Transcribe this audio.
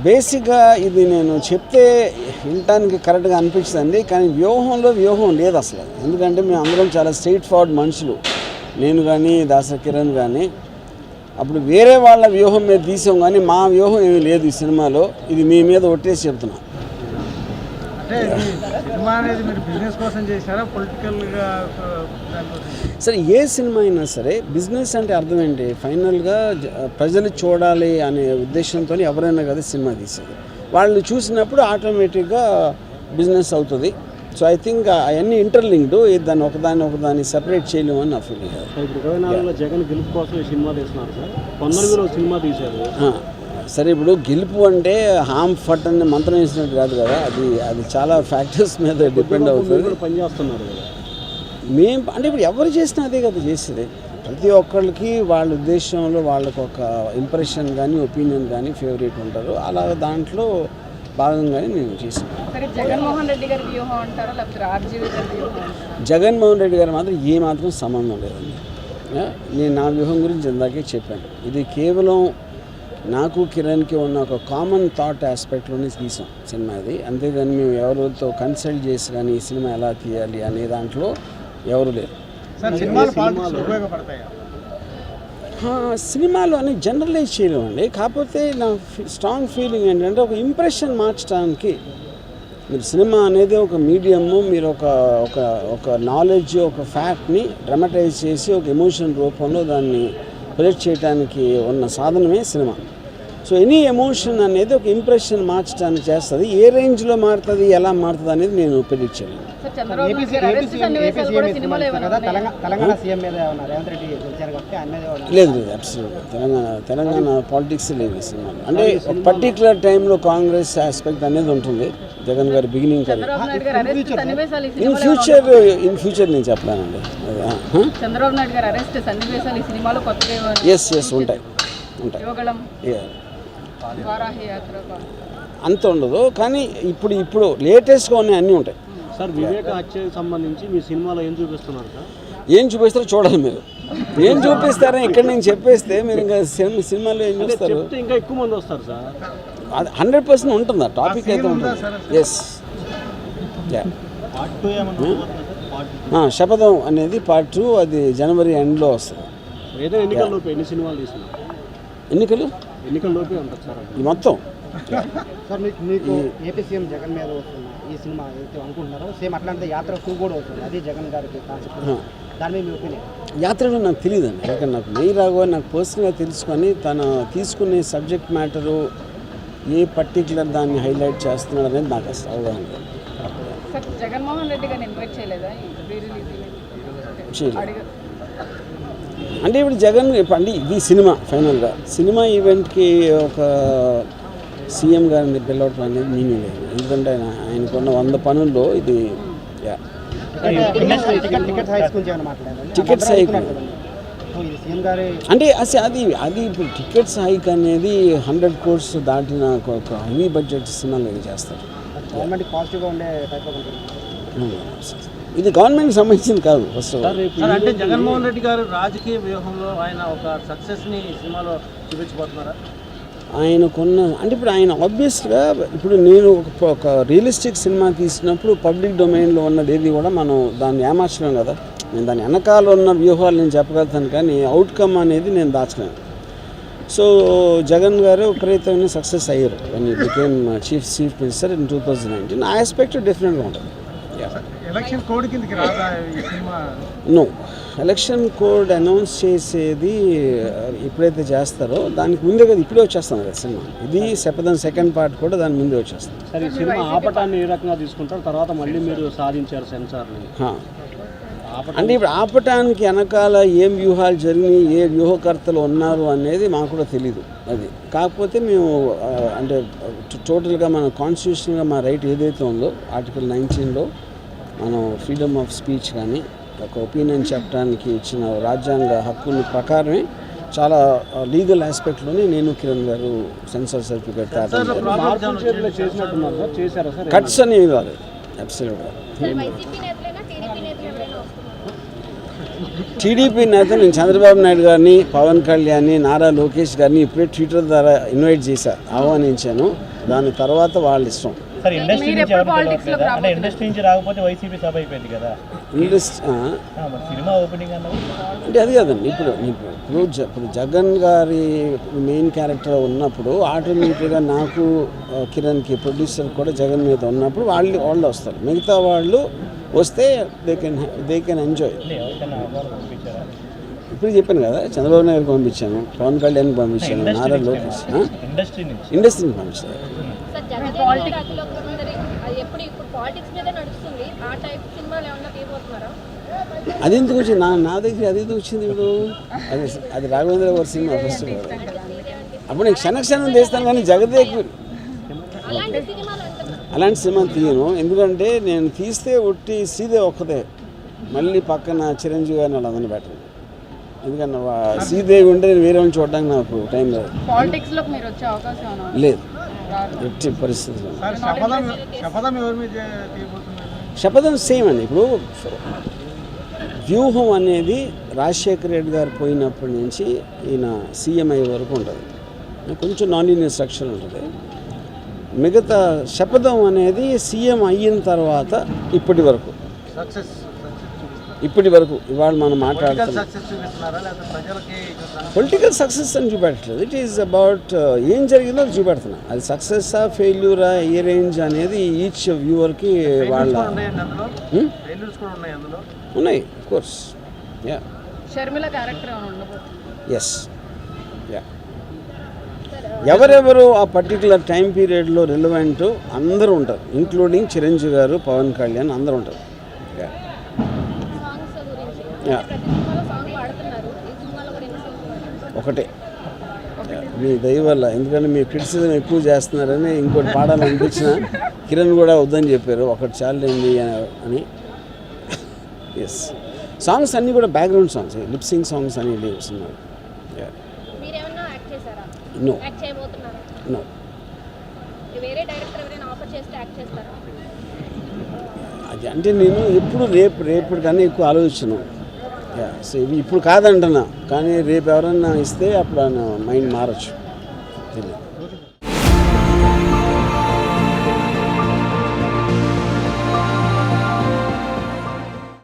బేసిక్గా ఇది నేను చెప్తే వినటానికి కరెక్ట్గా అనిపించిందండి, కానీ వ్యూహం లేదు అసలు. ఎందుకంటే మేము అందరం చాలా స్ట్రైట్ ఫార్వర్డ్ మనుషులు, నేను కానీ దాసరి కిరణ్ కానీ. అప్పుడు వేరే వాళ్ళ వ్యూహం మీద తీసాం, కానీ మా వ్యూహం ఏమీ లేదు ఈ సినిమాలో. ఇది మీ మీద ఒట్టేసి చెప్తున్నా. సరే, ఏ సినిమా అయినా సరే బిజినెస్ అంటే అర్థం ఏంటి? ఫైనల్గా ప్రజలు చూడాలి అనే ఉద్దేశంతో ఎవరైనా కదా సినిమా తీసేది. వాళ్ళు చూసినప్పుడు ఆటోమేటిక్గా బిజినెస్ అవుతుంది. సో ఐ థింక్ అవన్నీ ఇంటర్లింక్డ్, దాన్ని ఒకదాన్ని సెపరేట్ చేయలేము అని నా ఫీలింగ్. ఇప్పుడు 24లో జగన్ గెలుపు కోసం ఈ సినిమా తీస్తున్నారు సార్, కొందరు సినిమా తీశారు. సరే, ఇప్పుడు గెలుపు అంటే హామ్ ఫట్ అనే మంత్రం వేసినట్టు కాదు కదా, అది చాలా ఫ్యాక్టర్స్ మీద డిపెండ్ అవుతుంది. పనిచేస్తున్నారు కదా అంటే ఇప్పుడు ఎవరు చేసినా అదే కదా చేసేది. ప్రతి ఒక్కరికి వాళ్ళ ఉద్దేశంలో వాళ్ళకు ఒక ఇంప్రెషన్ కానీ ఒపీనియన్ కానీ ఫేవరెట్ ఉంటారు. అలా దాంట్లో భాగంగానే నేను చేసాను. జగన్మోహన్ రెడ్డి గారు మాత్రం ఏమాత్రం సంబంధం లేదండి. నేను నా వ్యూహం గురించి ఇందాకే చెప్పాను. ఇది కేవలం నాకు కిరణ్కి ఉన్న ఒక కామన్ థాట్ ఆస్పెక్ట్లోనే తీసాం సినిమా ఇది. అంతేగాని మేము ఎవరితో కన్సల్ట్ చేసి కానీ ఈ సినిమా ఎలా తీయాలి అనే దాంట్లో ఎవరు లేరు. సినిమాలో అని జనరలైజ్ చేయలేమండి. కాకపోతే నా స్ట్రాంగ్ ఫీలింగ్ ఏంటంటే ఒక ఇంప్రెషన్ మార్చడానికి మీరు సినిమా అనేది ఒక మీడియము, మీరు ఒక నాలెడ్జ్, ఒక ఫ్యాక్ట్ని డ్రామటైజ్ చేసి ఒక ఎమోషన్ రూపంలో దాన్ని ప్రొజెక్ట్ చేయడానికి ఉన్న సాధనమే సినిమా. సో ఎనీ ఎమోషన్ అనేది ఒక ఇంప్రెషన్ మార్చడానికి చేస్తుంది. ఏ రేంజ్లో మారుతుంది, ఎలా మారుతుంది అనేది నేను ప్రెడిక్ట్ చేయలేను. లేదు, అబ్సల్యూట్గా తెలంగాణ పాలిటిక్స్ లేదు ఈ సినిమాలో. అంటే ఒక పర్టికులర్ టైంలో కాంగ్రెస్ ఆస్పెక్ట్ అనేది ఉంటుంది. జగన్ గారి బిగినింగ్ ఇన్ ఫ్యూచర్ నేను చెప్పలేనండి. ఎస్ ఉంటాయి. అంత ఉండదు, కానీ ఇప్పుడు లేటెస్ట్గా ఉన్నాయి, అన్నీ ఉంటాయి. సార్, వివేక హత్యకు సంబంధించి మీ సినిమాలో ఏం చూపిస్తున్నారు సార్? ఏం చూపిస్తారో చూడాలి మీరు. ఏం చూపిస్తారని ఇక్కడ నేను చెప్పేస్తే మీరు ఇంకా సినిమాలో ఏం చూస్తారు? ఇంకా ఎక్కువ మంది వస్తారు సార్. అది 100% ఉంటుంది, ఆ టాపిక్ అయితే ఉంటుంది. ఎస్, శపథం అనేది పార్ట్ 2, అది జనవరి ఎండ్లో వస్తుంది. ఏదో ఎన్నికల్లోపు ఎన్ని సినిమాలు తీస్తున్నారు? ఎన్నికల్లోపే ఉంటుంది సార్ ఈ మొత్తం. సార్, మీకు ఏపీ సీఎం జగన్ మీద వస్తున్న ఈ సినిమా అయితే అనుకుంటున్నారో సేమ్ అట్లాంటి యాత్ర 2 కూడా వస్తుంది, అది జగన్ గారికి కాన్సెప్ట్. దాని మీద మీ ఒపీనియన్? యాత్రలో నాకు తెలియదండి, ఎందుకంటే నాకు నెయ్యి రాఘవ నాకు పర్సనల్గా తెలుసుకొని తను తీసుకునే సబ్జెక్ట్ మ్యాటరు ఏ పర్టికులర్ దాన్ని హైలైట్ చేస్తున్నాడు అనేది నాకు అసలు అవగాహన లేదు. జగన్మోహన్ రెడ్డి గారిని ఇన్వైట్ చేయలేదా? అంటే ఇప్పుడు జగన్ అంటే ఇది సినిమా, ఫైనల్గా సినిమా ఈవెంట్కి ఒక సీఎం గారిని పిలవటం అనేది మీనింగ్ లేదు. ఎందుకంటే ఆయనకున్న 100 పనుల్లో ఇది టికెట్స్ హైక్ అంటే అది ఇప్పుడు టికెట్స్ హైక్ అనేది 100 crores దాటిన ఒక హెవీ బడ్జెట్ సినిమాలు చేస్తారు. ఇది గవర్నమెంట్కి సంబంధించింది కాదు. ఫస్ట్ అంటే జగన్మోహన్ రెడ్డి గారు రాజకీయ వ్యూహంలో ఆయన ఒక సక్సెస్ని సినిమాలో చూపించబోతున్నారా? ఆయనకున్న అంటే ఇప్పుడు ఆయన ఆబ్వియస్గా ఇప్పుడు నేను ఒక రియలిస్టిక్ సినిమా తీసినప్పుడు పబ్లిక్ డొమైన్లో ఉన్నది ఏది కూడా మనం దాన్ని ఏమార్చలేం కదా. నేను దాని వెనకాల ఉన్న వ్యూహాలు నేను చెప్పగలుగుతాను, కానీ అవుట్కమ్ అనేది నేను దాచలేను. సో జగన్ గారు విపరీతమైన సక్సెస్ అయ్యారు when he became chief minister in 2019. ఆ ఆస్పెక్ట్ డిఫరెంట్గా ఉంటుంది. ఎలక్షన్ కోడ్ కిందకి రాదా ఈ సినిమా? నో, ఎలక్షన్ కోడ్ అనౌన్స్ చేసేది ఎప్పుడైతే చేస్తారో దానికి ముందే కదా, ఇప్పుడే వచ్చేస్తాను కదా సినిమా. ఇది శపథం సెకండ్ పార్ట్ కూడా దాని ముందే వచ్చేస్తాను. సరే, సినిమా ఆపటాన్ని ఏ రకంగా తీసుకుంటారు? తర్వాత మళ్ళీ మీరు సాధించారు సెన్సార్ని. అంటే ఇప్పుడు ఆపటానికి వెనకాల ఏం వ్యూహాలు జరిగినాయి, ఏ వ్యూహకర్తలు ఉన్నారు అనేది మాకు కూడా తెలీదు. అది కాకపోతే మేము అంటే టోటల్గా మన కాన్స్టిట్యూషన్గా మా రైట్ ఏదైతే ఉందో ఆర్టికల్ 19లో మనం ఫ్రీడమ్ ఆఫ్ స్పీచ్ కానీ ఒక ఒపీనియన్ చెప్పడానికి ఇచ్చిన రాజ్యాంగ హక్కుల ప్రకారమే చాలా లీగల్ ఆస్పెక్ట్లోనే నేను కిరణ్ గారు సెన్సార్ సర్టిఫికేట్ కట్స్ అనేవి కాదు. అబ్సల్యూట్గా టీడీపీ నేతలు నేను చంద్రబాబు నాయుడు గారిని, పవన్ కళ్యాణ్ని, నారా లోకేష్ గారిని ఇప్పుడే ట్విట్టర్ ద్వారా ఇన్వైట్ చేశాను, ఆహ్వానించాను. దాని తర్వాత వాళ్ళ ఇష్టం. సార్ ఇండస్ట్రీ మీరు నుంచి ఎప్పుడు ఎవరు politics లోకి అంటే ఇండస్ట్రీ నుంచి రాకపోతే వైసీపీ సభ అయిపోయింది కదా. మరి సినిమా ఓపెనింగ్ అన్నది అంటే అది కాదండి. ఇప్పుడు జగన్ గారి మెయిన్ క్యారెక్టర్ ఉన్నప్పుడు ఆటోమేటిక్గా నాకు కిరణ్కి ప్రొడ్యూసర్ కూడా జగన్ మీద ఉన్నప్పుడు వాళ్ళు వస్తారు. మిగతా వాళ్ళు వస్తే దే కెన్ ఎంజాయ్. ఎవరికైనా ఆహ్వానం పంపించారా? ఇప్పుడు చెప్పాను కదా, చంద్రబాబు నాయుడుకి పంపించాను, పవన్ కళ్యాణ్కి పంపించాను, నారా లోకేష్ ఇండస్ట్రీ నుంచి ఇండస్ట్రీకి పంపించాను. సార్ జగన్ ఎప్పుడు ఇప్పుడు పాలిటిక్స్ మీద నడుస్తుంది, ఆ టైప్ సినిమాలు ఏమన్నా తీయబోతున్నారా? అది ఎందుకు వచ్చింది నా దగ్గర? అది ఎందుకు వచ్చింది ఇప్పుడు? అది రాఘవేంద్ర గారి సినిమా ఫస్ట్. అప్పుడు నేను క్షణక్షణం తీస్తాను, కానీ జగదే అలాంటి సినిమాలు అంటున్నారు. అలాంటి సినిమా తీయను. ఎందుకంటే నేను తీస్తే ఒట్టి సీదే ఒక్కదే, మళ్ళీ పక్కన చిరంజీవి గారిని వాళ్ళందరినీ పెట్టను. ఎందుకన్నా శ్రీదేవి ఉంటే నేను వేరే వాళ్ళని చూడడానికి నాకు టైం లేదు. పాలిటిక్స్ లోకి మీరు వచ్చే అవకాశం ఏమైనా లేదు, ఎట్టి పరిస్థితుల్లో. శపథం ఎవరి మీద తీయబోతున్నారు? శపథం సేమ్ అండి. ఇప్పుడు వ్యూహం అనేది రాజశేఖర రెడ్డి గారు పోయినప్పటి నుంచి ఈయన సీఎం అయ్యే వరకు ఉంటుంది, కొంచెం నాన్ లీనియర్ స్ట్రక్చర్ ఉంటుంది. మిగతా శపథం అనేది సీఎం అయిన తర్వాత ఇప్పటి వరకు ఇవాళ మనం మాట్లాడుతున్నాం. పొలిటికల్ సక్సెస్ అని చూపెట్టలేదు. ఇట్ ఈస్ అబౌట్ ఏం జరిగిందో అది చూపెడుతున్నా. అది సక్సెస్సా ఫెయిల్యూరా ఏ రేంజ్ అనేది ఈచ్ వ్యూవర్కి వాళ్ళ ఉన్నాయి. Of course, yeah. Sharmila character ఏమైనా ఉండబోతుంది? Yes, yeah. ఎవరెవరు ఆ పర్టికులర్ టైం పీరియడ్లో రిలవెంట్ అందరూ ఉంటారు, ఇంక్లూడింగ్ చిరంజీవి గారు, పవన్ కళ్యాణ్ అందరూ ఉంటారు. సాంగ్స్ గురించి ప్రతి సినిమాలో సాంగ్ పాడుతున్నారు, ఈ సినిమాలో కూడా ఎన్ని సాంగ్స్ పాడుతున్నారు? ఒకటే మీ దయ వల్ల, ఎందుకంటే మీరు క్రిటిసిజం ఎక్కువ చేస్తున్నారని ఇంకోటి పాడాలనిపించిన కిరణ్ కూడా వద్దని చెప్పారు, ఒకటి చాలండి అని. ఎస్, సాంగ్స్ అన్నీ కూడా బ్యాక్గ్రౌండ్ సాంగ్స్, లిప్సింగ్ సాంగ్స్ అని వస్తున్నారు. మీరేమన్నా యాక్ట్ చేశారా? నో, యాక్ట్ చేయబోతున్నారా? నో. వేరే డైరెక్టర్ ఎవరైనా ఆఫర్ చేస్తే యాక్ట్ చేస్తారా? అది అంటే నేను ఎప్పుడు రేపు కన్నా ఎక్కువ ఆలోచించను. సో ఇవి ఇప్పుడు కాదంటున్నా, కానీ రేపు ఎవరన్నా ఇస్తే అప్పుడు మైండ్ మారచ్చు. తెలియదు.